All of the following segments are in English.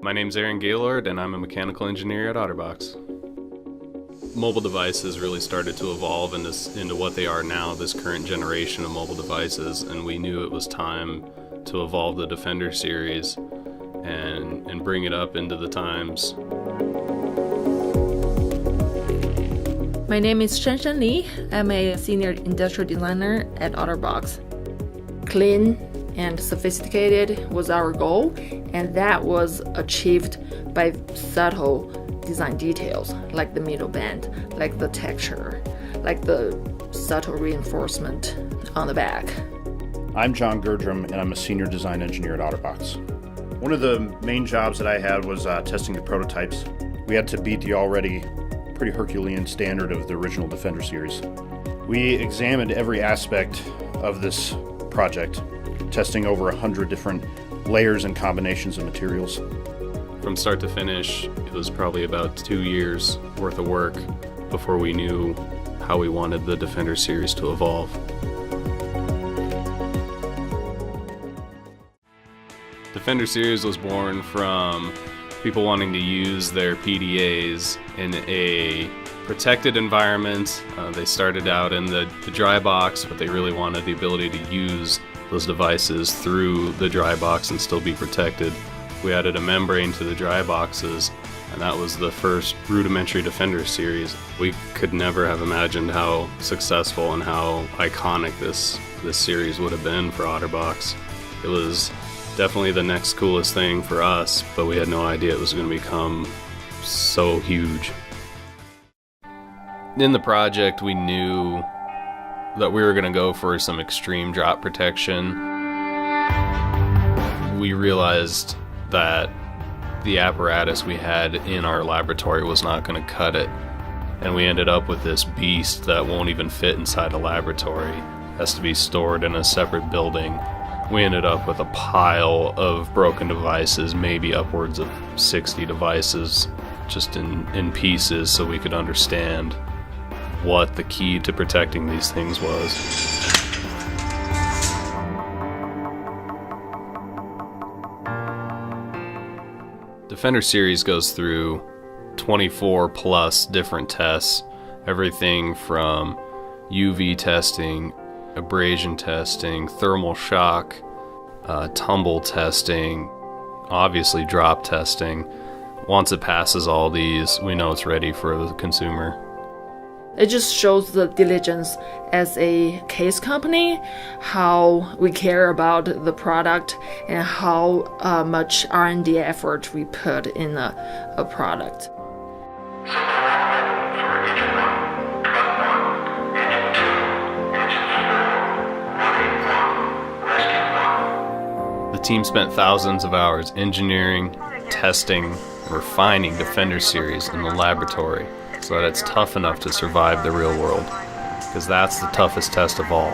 My name's Aaron Gaylord, and I'm a mechanical engineer at OtterBox. Mobile devices really started to evolve into what they are now, this current generation of mobile devices, and we knew it was time to evolve the Defender series and bring it up into the times. My name is Shanshan Li. I'm a senior industrial designer at OtterBox. Clean and sophisticated was our goal, and that was achieved by subtle design details like the middle band, like the texture, like the subtle reinforcement on the back. I'm John Gerdrum, and I'm a senior design engineer at OtterBox. One of the main jobs that I had was testing the prototypes. We had to beat the already pretty Herculean standard of the original Defender series. We examined every aspect of this project, testing over 100 different layers and combinations of materials. From start to finish, it was probably about 2 years worth of work before we knew how we wanted the Defender series to evolve. Defender series was born from people wanting to use their PDAs in a protected environment. They started out in the dry box, but they really wanted the ability to use those devices through the dry box and still be protected. We added a membrane to the dry boxes, and that was the first rudimentary Defender series. We could never have imagined how successful and how iconic this series would have been for OtterBox. It was definitely the next coolest thing for us, but we had no idea it was going to become so huge. In the project, we knew that we were going to go for some extreme drop protection. We realized that the apparatus we had in our laboratory was not going to cut it, and we ended up with this beast that won't even fit inside a laboratory. It has to be stored in a separate building. We ended up with a pile of broken devices, maybe upwards of 60 devices, just in pieces, so we could understand what the key to protecting these things was. Defender series goes through 24 plus different tests, everything from UV testing, abrasion testing, thermal shock, tumble testing, obviously drop testing. Once it passes all these, we know it's ready for the consumer. It just shows the diligence as a case company, how we care about the product and how much R&D effort we put in a product. The team spent thousands of hours engineering, testing, refining Defender series in the laboratory so that it's tough enough to survive the real world. Because that's the toughest test of all.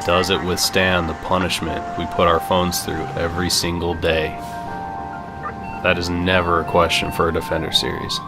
Does it withstand the punishment we put our phones through every single day? That is never a question for a Defender series.